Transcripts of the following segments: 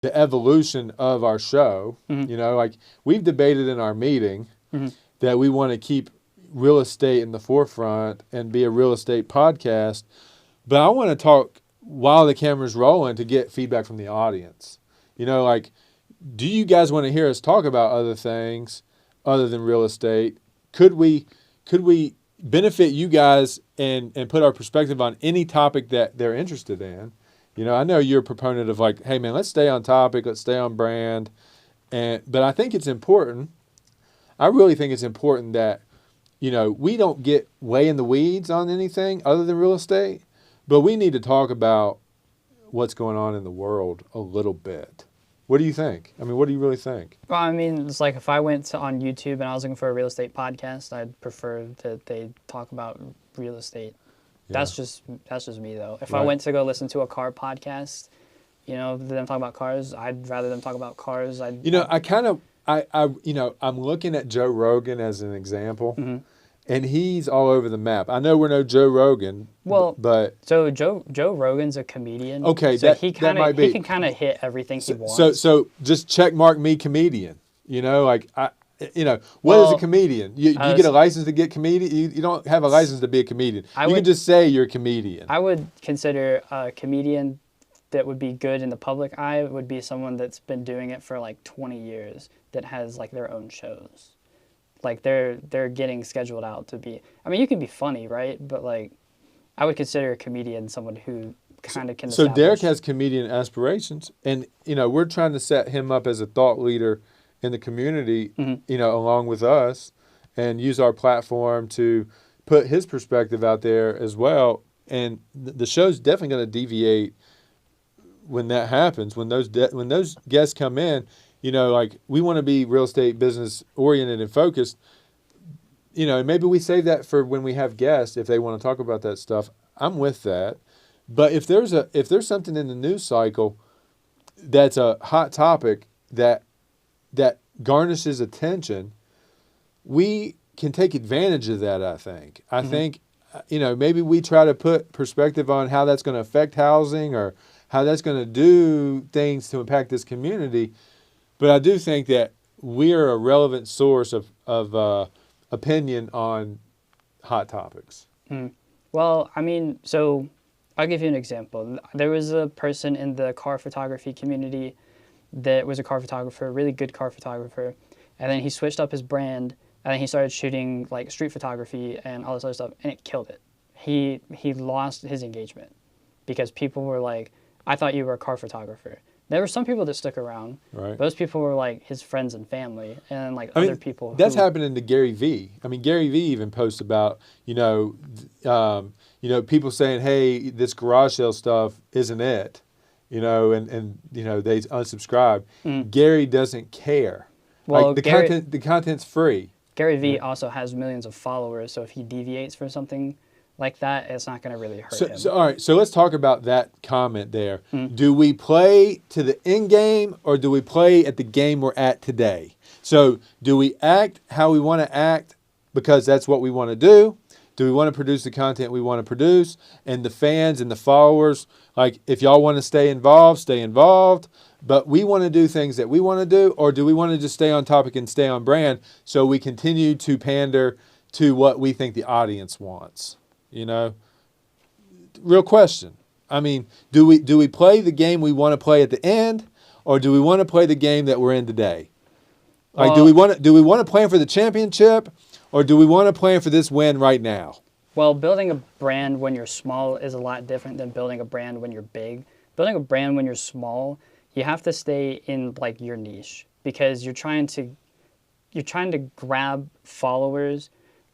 the evolution of our show. Mm-hmm. You know, like we've debated in our meeting Mm-hmm. that we want to keep real estate in the forefront and be a real estate podcast. But I want to talk while the camera's rolling to get feedback from the audience. You know, like, do you guys want to hear us talk about other things other than real estate? Could we benefit you guys and put our perspective on any topic that they're interested in? You know, I know you're a proponent of like, hey man, let's stay on topic, let's stay on brand. But I think it's important. I really think it's important that, you know, we don't get way in the weeds on anything other than real estate, but we need to talk about what's going on in the world a little bit. What do you think? I mean, what do you really think? Well, I mean, it's like if I went on YouTube and I was looking for a real estate podcast, I'd prefer that they talk about real estate. Yeah. That's just me though. If Right. I went to go listen to a car podcast, you know, them talk about cars, I'd rather them talk about cars. You know, I'm looking at Joe Rogan as an example, Mm-hmm. and he's all over the map. I know we're no Joe Rogan, Well, but so Joe Rogan's a comedian. Okay, so that might be. he can kind of hit everything he wants. so just check mark me comedian. You know, like what is a Well, comedian? You get a license to get comedian. You don't have a license to be a comedian. You can just say you're a comedian. I would consider a comedian that would be good in the public eye would be someone that's been doing it for like 20 years that has like their own shows. Like they're getting scheduled out to be. I mean, you can be funny, right? But like, I would consider a comedian someone who kind of can. So Derek has comedian aspirations, and you know we're trying to set him up as a thought leader in the community. Mm-hmm. You know, along with us, and use our platform to put his perspective out there as well. And the show's definitely going to deviate when that happens. When those guests come in. You know, like we want to be real estate business oriented and focused. You know, maybe we save that for when we have guests if they want to talk about that stuff. I'm with that. But if there's something in the news cycle that's a hot topic that garnishes attention, we can take advantage of that, I think. I think, you know, maybe we try to put perspective on how that's going to affect housing or how that's going to do things to impact this community. But I do think that we're a relevant source of opinion on hot topics. Well, I mean, so I'll give you an example. There was a person in the car photography community that was a car photographer, a really good car photographer, and then he switched up his brand, and then he started shooting like street photography and all this other stuff, and it killed it. He lost his engagement because people were like, "I thought you were a car photographer." There were some people that stuck around. Right. Those people were like his friends and family, and like other people. That's happening to Gary Vee. I mean, Gary Vee even posts about people saying, "Hey, this garage sale stuff isn't it," you know, and you know they unsubscribe. Gary doesn't care. Well, like the content's free. Gary Vee also has millions of followers, so if he deviates from something like that, it's not going to really hurt him. So, all right, so let's talk about that comment there. Do we play to the end game or do we play at the game we're at today? So do we act how we want to act because that's what we want to do? Do we want to produce the content we want to produce? And the fans and the followers, like if y'all want to stay involved. But we want to do things that we want to do, or do we want to just stay on topic and stay on brand so we continue to pander to what we think the audience wants? You know, real question. I mean, do we play the game we want to play at the end, or do we want to play the game that we're in today? Like, do we want to plan for the championship, or do we want to plan for this win right now? Well, building a brand when you're small is a lot different than building a brand when you're big. Building a brand when you're small, you have to stay in like your niche because you're trying to grab followers.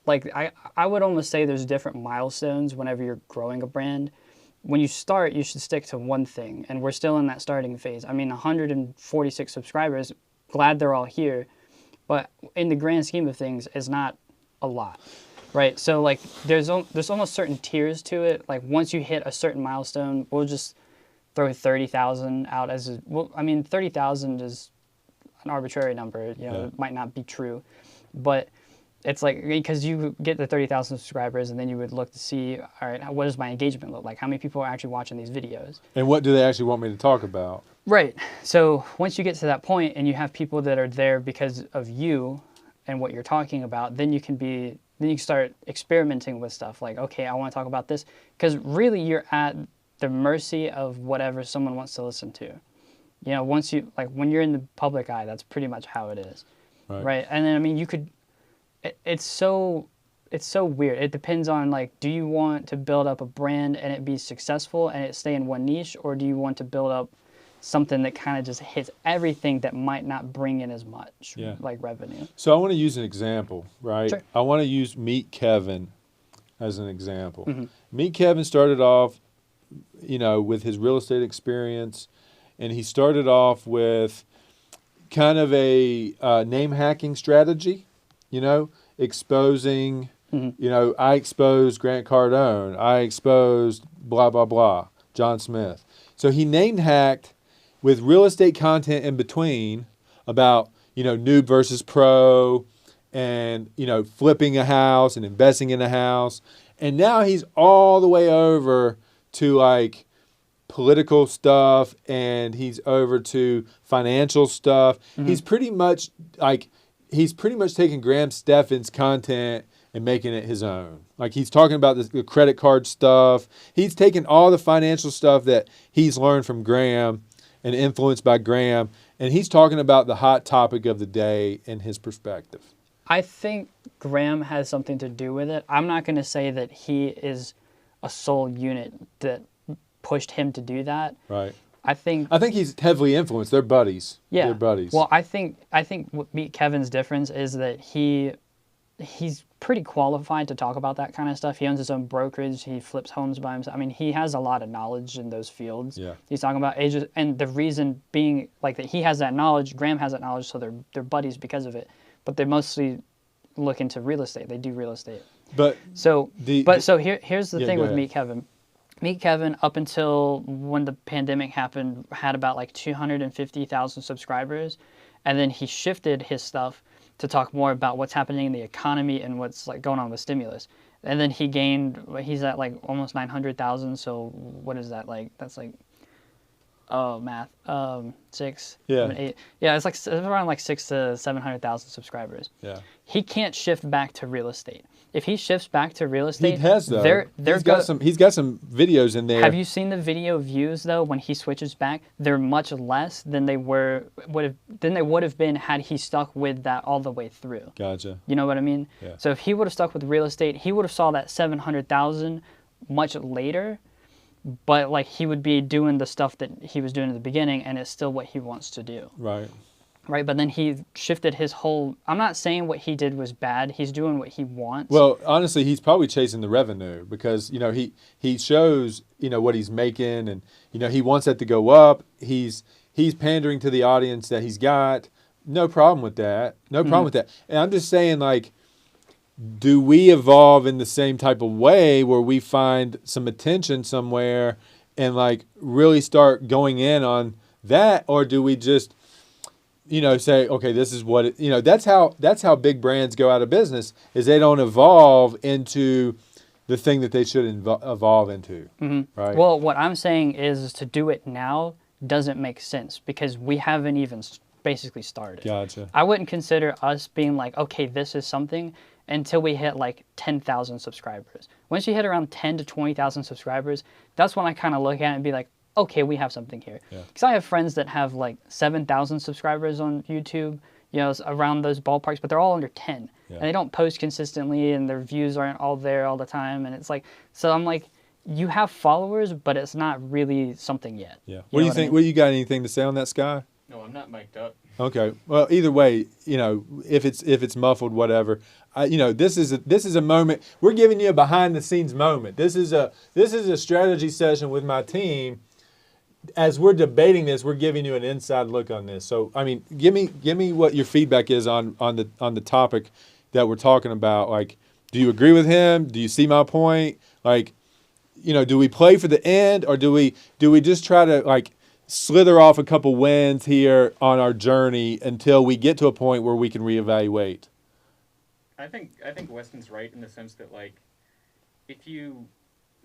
Like I would almost say there's different milestones whenever you're growing a brand. When you start, you should stick to one thing, and we're still in that starting phase. I mean, 146 subscribers, glad they're all here, but in the grand scheme of things, it's not a lot, right? So like there's almost certain tiers to it. Like once you hit a certain milestone, we'll just throw 30,000 out as well. I mean, 30,000 is an arbitrary number. You know, It might not be true, but It's like, because you get the 30,000 subscribers and then you would look to see, all right, what does my engagement look like? How many people are actually watching these videos? And what do they actually want me to talk about? Right. So once you get to that point and you have people that are there because of you and what you're talking about, then you can start experimenting with stuff like, okay, I want to talk about this. Because really you're at the mercy of whatever someone wants to listen to. You know, once you, like when you're in the public eye, that's pretty much how it is. Right. And then, I mean, it's so weird. It depends on, like, do you want to build up a brand and it be successful and it stay in one niche, or do you want to build up something that kind of just hits everything that might not bring in as much, like revenue? So I want to use an example, right? Sure. I want to use Meet Kevin as an example. Mm-hmm. Meet Kevin started off, you know, with his real estate experience, and he started off with kind of a name hacking strategy, you know, exposing, you know, I exposed Grant Cardone, I exposed blah, blah, blah, John Smith. So he name hacked with real estate content in between about, you know, noob versus pro and, you know, flipping a house and investing in a house. And now he's all the way over to like political stuff, and he's over to financial stuff. He's pretty much taking Graham Stephan's content and making it his own. Like, he's talking about the credit card stuff. He's taken all the financial stuff that he's learned from Graham and influenced by Graham, and he's talking about the hot topic of the day in his perspective. I think Graham has something to do with it. I'm not going to say that he is a sole unit that pushed him to do that. Right. I think he's heavily influenced. They're buddies. Yeah. They're buddies. Well, I think what Meet Kevin's difference is that he's pretty qualified to talk about that kind of stuff. He owns his own brokerage. He flips homes by himself. I mean, he has a lot of knowledge in those fields. Yeah. He's talking about ages, and the reason being like that he has that knowledge, Graham has that knowledge, so they're buddies because of it. But they mostly look into real estate. They do real estate. Here's the thing with Meet Kevin. Meet Kevin, up until when the pandemic happened, had about like 250,000 subscribers, and then he shifted his stuff to talk more about what's happening in the economy and what's like going on with stimulus. And then he's at like almost 900,000. So what is that like? That's like, math, 6, Yeah. 7, 8. Yeah, it's around like 600,000 to 700,000 subscribers. Yeah. He can't shift back to real estate. If he shifts back to real estate, he has though. He's got some videos in there. Have you seen the video views though? When he switches back, they're much less than they would have been had he stuck with that all the way through. Gotcha. You know what I mean? Yeah. So if he would have stuck with real estate, he would have saw that 700,000 much later, but like he would be doing the stuff that he was doing at the beginning, and it's still what he wants to do. Right. Right, but then he shifted his whole. I'm not saying what he did was bad. He's doing what he wants. Well, honestly, he's probably chasing the revenue because, you know, he shows, you know, what he's making, and, you know, he wants that to go up. He's pandering to the audience that he's got. No problem with that. No problem with that. And I'm just saying, like, do we evolve in the same type of way where we find some attention somewhere and like really start going in on that, or do we just, you know, say, okay, this is what it, you know, that's how big brands go out of business, is they don't evolve into the thing that they should evolve into. Right. Well, what I'm saying is to do it now doesn't make sense because we haven't even basically started. Gotcha. I wouldn't consider us being like, okay, this is something until we hit like 10,000 subscribers. Once you hit around 10 to 20,000 subscribers, that's when I kind of look at it and be like, okay, we have something here. Because I have friends that have like 7,000 subscribers on YouTube, you know, around those ballparks, but they're all under 10. And they don't post consistently, and their views aren't all there all the time. And it's like, so I'm like, you have followers, but it's not really something yet. Yeah. What do you think? I mean? What do you got anything to say on that, Sky? No, I'm not mic'd up. Okay. Well, either way, you know, if it's muffled, whatever. You know, this is a moment. We're giving you a behind the scenes moment. This is a strategy session with my team. As we're debating this, we're giving you an inside look on this. So, I mean, give me what your feedback is on the topic that we're talking about. Like, do you agree with him? Do you see my point? Like, you know, do we play for the end, or do we just try to like slither off a couple wins here on our journey until we get to a point where we can reevaluate? I think Weston's right in the sense that, like, if you...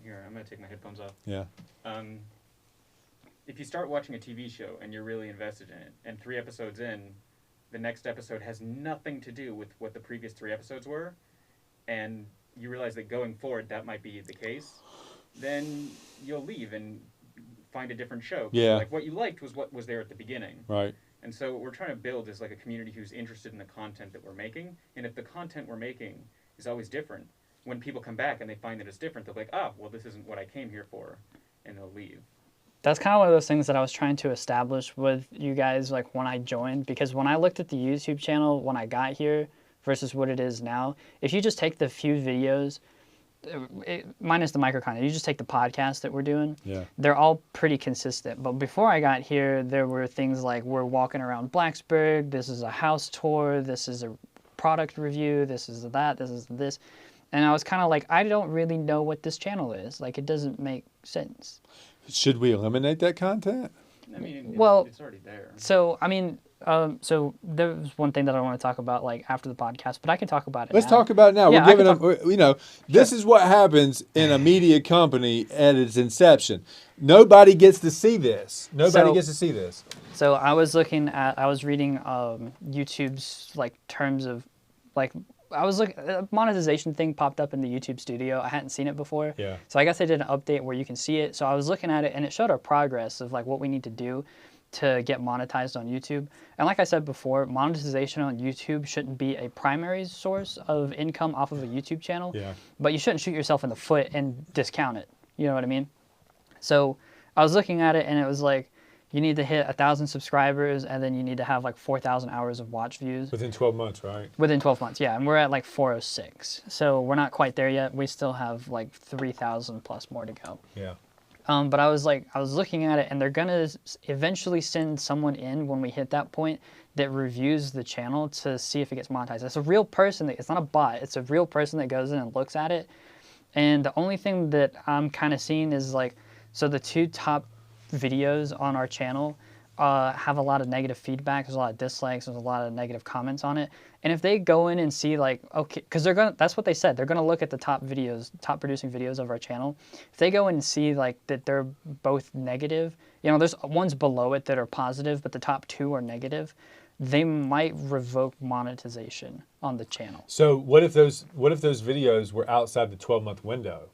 Here, I'm going to take my headphones off. Yeah. If you start watching a TV show and you're really invested in it, and 3 episodes in, the next episode has nothing to do with what the previous 3 episodes were, and you realize that going forward that might be the case, then you'll leave and find a different show. Yeah. Like, what you liked was what was there at the beginning. Right. And so what we're trying to build is like a community who's interested in the content that we're making, and if the content we're making is always different, when people come back and they find that it's different, they're like, well, this isn't what I came here for, and they'll leave. That's kind of one of those things that I was trying to establish with you guys, like, when I joined, because when I looked at the YouTube channel when I got here versus what it is now, if you just take the few videos, minus the micro content, you just take the podcast that we're doing, they're all pretty consistent. But before I got here, there were things like we're walking around Blacksburg, this is a house tour, this is a product review, this is that, this is this. And I was kind of like, I don't really know what this channel is. Like, it doesn't make sense. Should we eliminate that content? I mean, it's already there. So, I mean, so there's one thing that I want to talk about, like, after the podcast, but I can talk about it Let's now. talk about it now. Yeah, We're giving them, you know, this is what happens in a media company at its inception. Nobody gets to see this. So I was reading YouTube's, like, terms of, like, a monetization thing popped up in the YouTube studio. I hadn't seen it before. Yeah. So I guess they did an update where you can see it. So I was looking at it, and it showed our progress of, like, what we need to do to get monetized on YouTube. And like I said before, monetization on YouTube shouldn't be a primary source of income off of a YouTube channel. Yeah. But you shouldn't shoot yourself in the foot and discount it. You know what I mean? So I was looking at it, and it was like, you need to hit 1,000 subscribers, and then you need to have like 4,000 hours of watch views. Within 12 months, right? Within 12 months, yeah. And we're at like 406. So we're not quite there yet. We still have like 3,000 plus more to go. Yeah. But I was looking at it, and they're going to eventually send someone in when we hit that point that reviews the channel to see if it gets monetized. It's a real person. It's not a bot. It's a real person that goes in and looks at it. And the only thing that I'm kind of seeing is, like, so the 2 top videos on our channel have a lot of negative feedback. There's a lot of dislikes. There's a lot of negative comments on it. And if they go in and see, like, okay, because that's what they said. They're gonna look at the top producing videos of our channel. If they go in and see, like, that they're both negative, you know, there's ones below it that are positive, but the top 2 are negative, they might revoke monetization on the channel. So what if those videos were outside the 12-month window?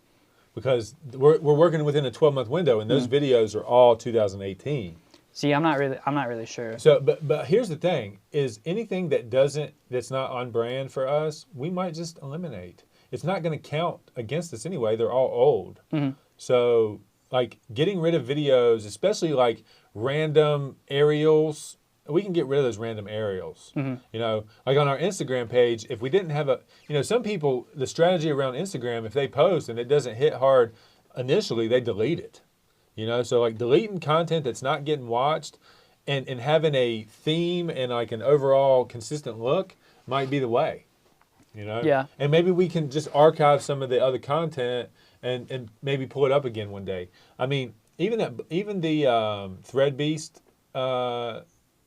Because we're working within a 12-month window, and those videos are all 2018. See, I'm not really sure. So, but here's the thing: is anything that's not on brand for us, we might just eliminate. It's not going to count against us anyway. They're all old. Mm-hmm. So, like, getting rid of videos, especially like random aerials. We can get rid of those random aerials. Mm-hmm. You know, like on our Instagram page, if we didn't have some people, the strategy around Instagram, if they post and it doesn't hit hard initially, they delete it. You know, so like deleting content that's not getting watched and having a theme and like an overall consistent look might be the way. You know? Yeah. And maybe we can just archive some of the other content and maybe pull it up again one day. I mean, even the Thread Beast,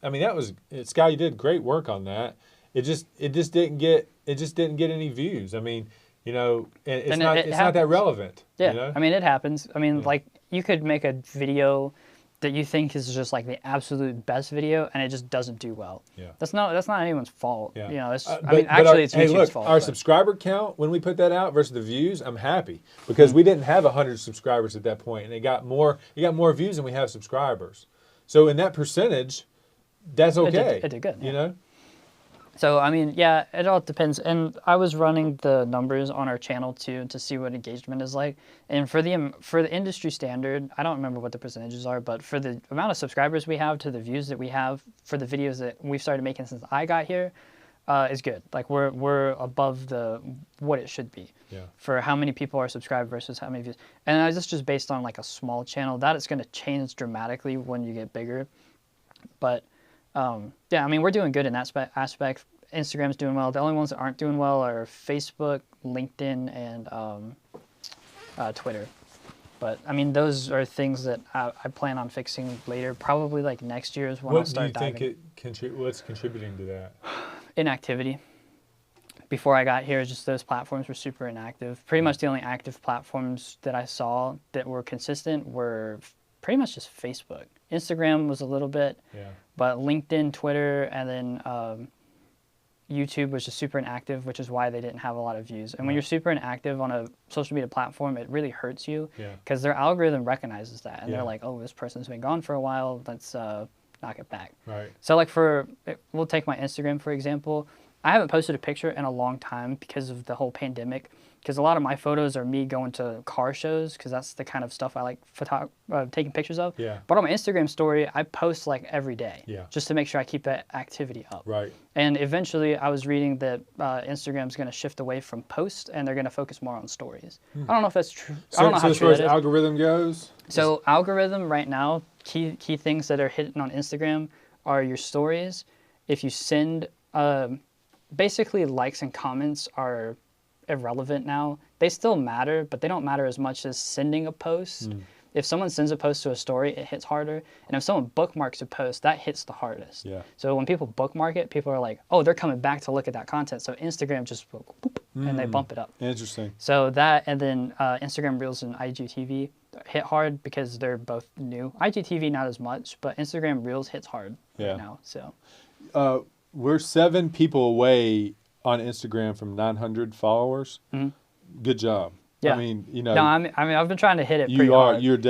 I mean, Sky, you did great work on that. It just didn't get any views. I mean, you know, it's not that relevant. Yeah, you know? I mean, it happens. I mean, like, you could make a video that you think is just like the absolute best video, and it just doesn't do well. Yeah. That's not anyone's fault. Yeah. You know, it's it's YouTube's hey, look, fault. Our subscriber count when we put that out versus the views, I'm happy because we didn't have 100 subscribers at that point, and it got more views than we have subscribers. So in that percentage, that's okay. It did good. You know. So, I mean, yeah, it all depends. And I was running the numbers on our channel, too, to see what engagement is like. And for the industry standard, I don't remember what the percentages are, but for the amount of subscribers we have to the views that we have for the videos that we've started making since I got here, is good. Like, we're above what it should be. Yeah. For how many people are subscribed versus how many views. And that's just based on, like, a small channel. That is going to change dramatically when you get bigger. But... yeah, I mean, we're doing good in that aspect. Instagram's doing well. The only ones that aren't doing well are Facebook, LinkedIn, and Twitter. But, I mean, those are things that I plan on fixing later. Probably, like, next year is when I'll start diving. What's contributing to that? Inactivity. before I got here, just those platforms were super inactive. Pretty much the only active platforms that I saw that were consistent were pretty much just Facebook. Instagram was a little bit, Yeah. but LinkedIn, Twitter, and then YouTube was just super inactive, which is why they didn't have a lot of views. And when you're super inactive on a social media platform, it really hurts you Yeah. because their algorithm recognizes that. And Yeah. they're like, oh, this person's been gone for a while. Let's knock it back. Right. So like we'll take my Instagram, for example. I haven't posted a picture in a long time because of the whole pandemic. Because a lot of my photos are me going to car shows because that's the kind of stuff I like taking pictures of. Yeah. But on my Instagram story, I post like every day. Yeah. Just to make sure I keep that activity up. Right. And eventually, I was reading that Instagram's going to shift away from posts and they're going to focus more on stories. I don't know if that's true. I don't know So how as true far as that is. algorithm goes, So algorithm right now, key things that are hitting on Instagram are your stories. If you send, basically likes and comments are irrelevant now. They still matter, but they don't matter as much as sending a post. If someone sends a post to a story, it hits harder. And if someone bookmarks a post, that hits the hardest. Yeah. So when people bookmark it, people are like, oh, they're coming back to look at that content. So Instagram just boop, and they bump it up. Interesting. So that, and then Instagram Reels and IGTV hit hard because they're both new. IGTV not as much, but Instagram Reels hits hard right now. So We're 7 people away on Instagram from 900 followers. Good job. Yeah. I mean, you know, no, I mean, I've been trying to hit it pretty you are hard. you're definitely